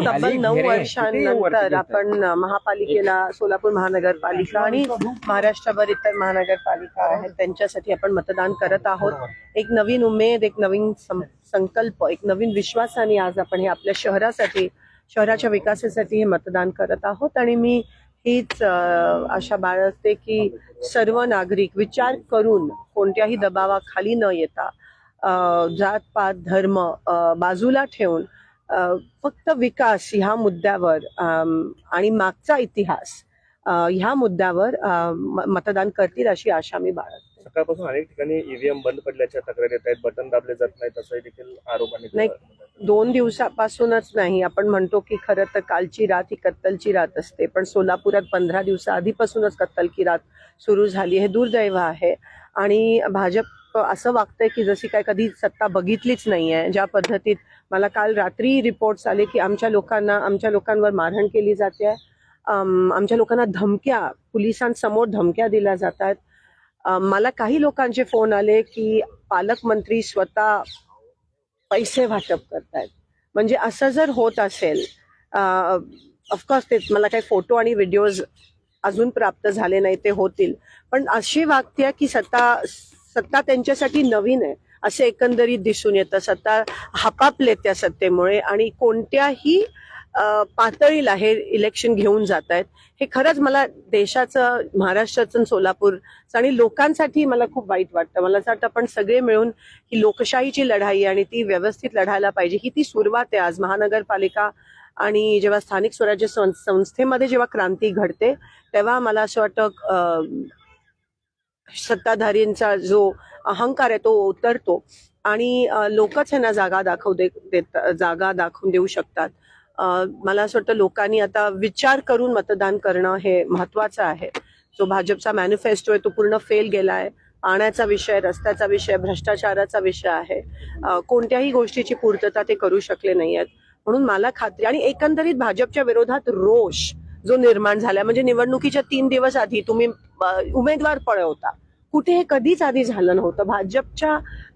तब्बल 9 वर्षांनंतर आपण महापालिकेला, सोलापूर महानगरपालिका आणि महाराष्ट्रभर इतर महानगरपालिका आहेत त्यांच्यासाठी आपण मतदान करत आहोत. एक नवीन उमेद, एक नवीन संकल्प, एक नवीन विश्वासाने आज आपण हे आपल्या शहरासाठी, शहराच्या विकासासाठी हे मतदान करत आहोत. आणि मी हीच आशा बाळगते की सर्व नागरिक विचार करून कोणत्याही दबावाखाली न येता जात पात धर्म बाजूला ठेवून फक्त विकास ह्या मुद्द्यावर आणि मागचा इतिहास ह्या मुद्द्यावर मतदान करतील अशी आशा मी बाळगते. सकाळपासून अनेक ठिकाणी ईव्हीएम बंद पडल्याच्या तक्रारी येत आहेत, बटन दाबले जात नाहीत असंही देखील आरोप नाही. 2 दिवसापासूनच नाही, आपण म्हणतो की खरं तर कालची रात ही कत्तलची रात असते, पण सोलापुरात 15 दिवसाआधीपासूनच कत्तल की रात सुरू झाली. हे दुर्दैव आहे. आणि भाजप असं वागतंय की जशी काय कधी सत्ता बघितलीच नाहीये. ज्या पद्धतीत मला काल रात्री रिपोर्ट्स आले की आमच्या लोकांवर मारहाण केली जाते, आमच्या लोकांना धमक्या, पोलिसांसमोर धमक्या दिल्या जातात. मला काही लोकांचे फोन आले की पालकमंत्री स्वतः पैसे वाटप करतायत. म्हणजे असं जर होत असेल, ऑफकोर्स ते मला काही फोटो आणि व्हिडिओज अजून प्राप्त झाले नाही, ते होतील, पण अशी वागते की सत्ता त्यांच्यासाठी नवीन आहे असे एकंदरीत दिसून येतं. सत्ता हापापले त्या सत्तेमुळे आणि कोणत्याही पातळीला हे इलेक्शन घेऊन जात आहेत. हे खरंच मला देशाचं, महाराष्ट्राचं, सोलापूरचं आणि लोकांसाठी मला खूप वाईट वाटतं. मला असं वाटतं आपण सगळे मिळून ही लोकशाहीची लढाई आणि ती व्यवस्थित लढायला पाहिजे. ही ती सुरुवात आहे. आज महानगरपालिका आणि जेव्हा स्थानिक स्वराज्य संस्थेमध्ये जेव्हा क्रांती घडते तेव्हा मला असं वाटतं सत्ताधारींचा जो अहंकार आहे तो उतरतो आणि लोकच ह्यांना जागा दाखवून देऊ शकतात. मला असं वाटतं लोकांनी आता विचार करून मतदान करणं हे महत्वाचं आहे. जो भाजपचा मॅनिफेस्टो आहे तो पूर्ण फेल गेलाय. पाण्याचा विषय, रस्त्याचा विषय, भ्रष्टाचाराचा विषय आहे. कोणत्याही गोष्टीची पूर्तता ते करू शकले नाही आहेत. म्हणून मला खात्री, आणि एकंदरीत भाजपच्या विरोधात रोष जो निर्माण झाला, म्हणजे निवडणुकीच्या 3 दिवस आधी तुम्ही उमेदवार पळवता, कुठे हे कधीच आधी झालं नव्हतं.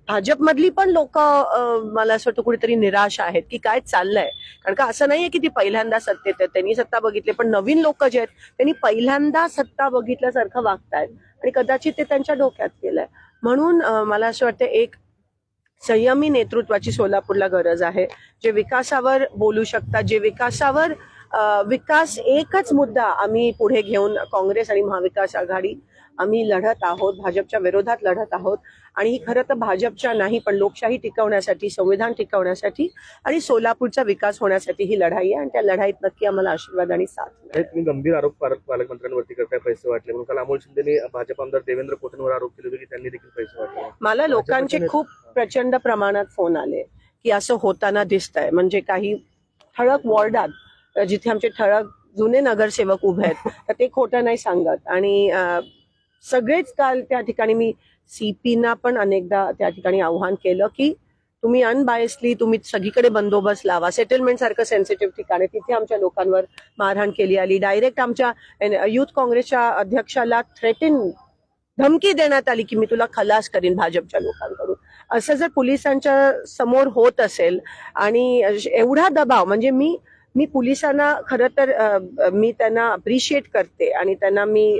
भाजपमधली पण लोक मला असं वाटतं कुठेतरी निराश आहेत की काय चाललंय. कारण का असं नाहीये की ती पहिल्यांदा सत्तेत आहेत, त्यांनी सत्ता बघितली, पण नवीन लोक जे आहेत त्यांनी पहिल्यांदा सत्ता बघितल्यासारखं वागतायत आणि कदाचित ते त्यांच्या डोक्यात केलंय. म्हणून मला असं वाटतं एक संयमी नेतृत्वाची सोलापूरला गरज आहे, जे विकासावर बोलू शकतात, जे विकास एकच मुद्दा आम्ही पुढे घेऊन काँग्रेस आणि महाविकास आघाडी आम्ही लढत आहोत, भाजपच्या विरोधात लढत आहोत. आणि ही खरं तर भाजपच्या नाही पण लोकशाही टिकवण्यासाठी, संविधान टिकवण्यासाठी आणि सोलापूरचा विकास होण्यासाठी ही लढाई आहे. आणि त्या लढाईत नक्की आम्हाला आशीर्वाद आणि साथ मिळेल. तुम्ही गंभीर आरोप पालकमंत्र्यांवरती करताय, पैसे वाटले म्हणून. काल अमोल शिंदेने भाजप आमदार देवेंद्र खोटेंवर आरोप केले होते की त्यांनी देखील पैसे वाटले. मला लोकांचे खूप प्रचंड प्रमाणात फोन आले की असं होताना दिसतंय. म्हणजे काही ठळक वॉर्डात जिथे आमचे ठळक जुने नगरसेवक उभे आहेत तर ते खोटं नाही सांगत. आणि सगळेच काल त्या ठिकाणी मी सीपीना पण अनेकदा त्या ठिकाणी आव्हान केलं की तुम्ही अनबायसली तुम्ही सगळीकडे बंदोबस्त लावा. सेटलमेंट सारखं सेन्सिटिव्ह ठिकाण आहे तिथे आमच्या लोकांवर मारहाण केली आली. डायरेक्ट आमच्या युथ काँग्रेसच्या अध्यक्षाला धमकी देण्यात आली की मी तुला खलास करीन भाजपच्या लोकांकडून. असं जर पोलिसांच्या समोर होत असेल आणि एवढा दबाव, म्हणजे मी पोलिसांना खरं तर मी त्यांना अप्रिशिएट करते आणि त्यांना मी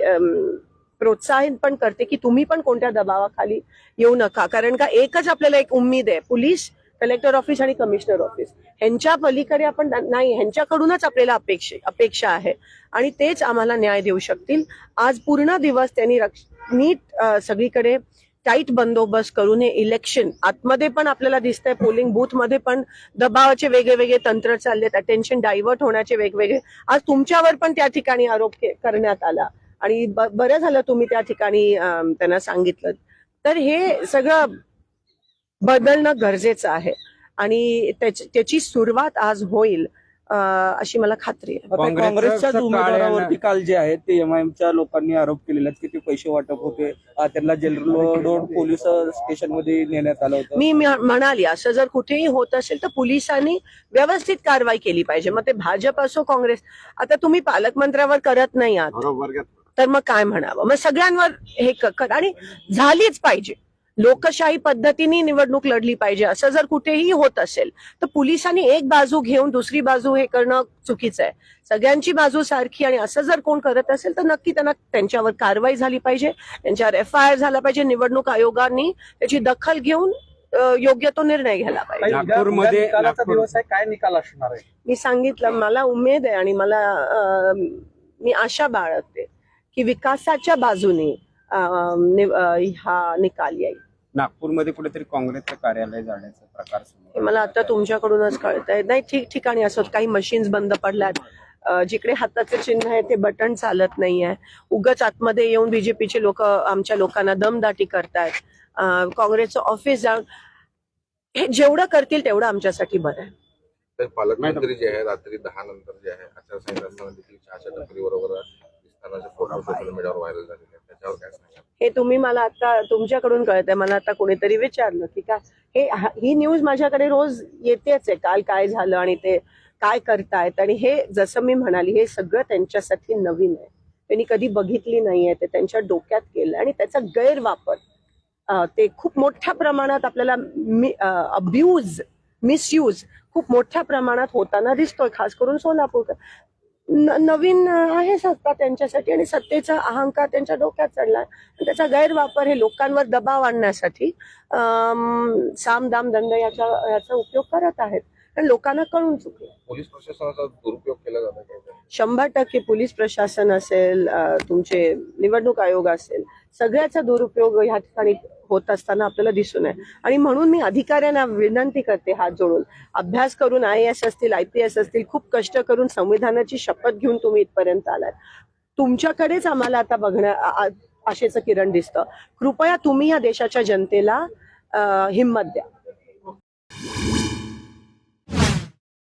प्रोत्साहन पण करते की तुम्ही पण कोणत्या दबावाखाली येऊ नका. कारण का एकच आपल्याला एक उम्मीद आहे, पोलीस, कलेक्टर ऑफिस आणि कमिशनर ऑफिस, ह्यांच्या पलीकडे आपण नाही, ह्यांच्याकडूनच आपल्याला अपेक्षा आहे आणि तेच आम्हाला न्याय देऊ शकतील. आज पूर्ण दिवस त्यांनी नीट सगळीकडे टाईट बंदोबस्त करून हे इलेक्शन आतमध्ये पण आपल्याला दिसतंय, पोलिंग बूथ मध्ये पण दबावाचे वेगळे तंत्र चाललेत, अटेन्शन डायव्हर्ट होण्याचे वेगवेगळे. आज तुमच्यावर पण त्या ठिकाणी आरोप करण्यात आला आणि बरं झालं तुम्ही त्या ठिकाणी त्यांना सांगितलं. तर हे सगळं बदलणं गरजेचं आहे आणि त्याची सुरुवात आज होईल अशी मला खात्री आहे. काँग्रेसच्याच उमेदवारावरती काल जे आहे ते एमआयएमच्या लोकांनी आरोप केलेले आहेत की ते पैसे वाटप होते, त्यांना जेलरोड पोलीस स्टेशनमध्ये नेण्यात आलं होतं. मी म्हणाली असं जर कुठेही होत असेल तर पोलिसांनी व्यवस्थित कारवाई केली पाहिजे. मग ते भाजप असो काँग्रेस. आता तुम्ही पालकमंत्र्यावर करत नाही आहात तर मग काय म्हणावं. मग सगळ्यांवर हे आणि झालीच पाहिजे. लोकशाही पद्धतीने निवडणूक लढली पाहिजे असं जर कुठेही होत असेल तर पोलिसांनी एक बाजू घेऊन दुसरी बाजू हे करणं चुकीचं आहे. सगळ्यांची बाजू सारखी आणि असं जर कोण करत असेल तर नक्की त्यांच्यावर कारवाई झाली पाहिजे, त्यांच्यावर FIR झाला पाहिजे. निवडणूक आयोगाने त्याची दखल घेऊन योग्य तो निर्णय घ्यायला पाहिजे. नागपूरमध्ये निकालाचा दिवस आहे, काय निकाल असणार आहे? मी सांगितलं, मला उमेद आहे आणि मी आशा बाळगते की विकासाच्या बाजूने हा निकाल येईल. नागपूरमध्ये कुठेतरी काँग्रेसचं कार्यालय जाण्याचा प्रकार हे मला आता तुमच्याकडूनच कळतंय. नाही, ठिकठिकाणी असं काही मशीन्स बंद पडल्यात, जिकडे हाताचे चिन्ह आहे ते बटन चालत नाहीये. उगाच आतमध्ये येऊन बीजेपीचे लोक आमच्या लोकांना दमदाटी करतायत. काँग्रेसचं ऑफिस जाऊन हे जेवढं करतील तेवढं आमच्यासाठी बरं आहे. तर पालकमंत्री जे आहे रात्री 10 नंतर जे आहे आचारसंहिता असताना देखील चहाच्या टपरी बरोबर दिसतानाचे फोटो सोशल मीडियावर व्हायरल झालेले आहेत, त्याच्यावर काय सांगा? हे तुम्ही मला आता तुमच्याकडून कळतंय. मला आता कोणीतरी विचारलं की ही न्यूज माझ्याकडे रोज येतेच आहे, काल काय झालं आणि ते काय करतायत. आणि हे जसं मी म्हणाली, हे सगळं त्यांच्यासाठी नवीन आहे, त्यांनी कधी बघितली नाहीये, ते त्यांच्या डोक्यात केलं आणि त्याचा गैरवापर ते खूप मोठ्या प्रमाणात आपल्याला मिसयूज खूप मोठ्या प्रमाणात होताना दिसतोय, खास करून सोलापूर. नवीन आहे सत्ता त्यांच्यासाठी आणि सत्तेचा अहंकार त्यांच्या डोक्यात चढला. त्याचा गैरवापर हे लोकांवर दबाव आणण्यासाठी साम दाम दंड याचा उपयोग करत आहेत आणि लोकांना कळून चुकलं. पोलीस प्रशासनाचा दुरुपयोग केला जातो का? 100% पोलीस प्रशासन असेल, तुमचे निवडणूक आयोग असेल, सगळ्याचा दुरुपयोग ह्या ठिकाणी होत असताना आपल्याला दिसून आहे. आणि म्हणून मी अधिकाऱ्यांना विनंती करते हात जोडून, अभ्यास करून IAS असतील, IPS असतील, खूप कष्ट करून संविधानाची शपथ घेऊन तुम्ही इथपर्यंत आलात. तुमच्याकडेच आम्हाला आता आशेचं किरण दिसतं. कृपया तुम्ही या देशाच्या जनतेला हिंमत द्या.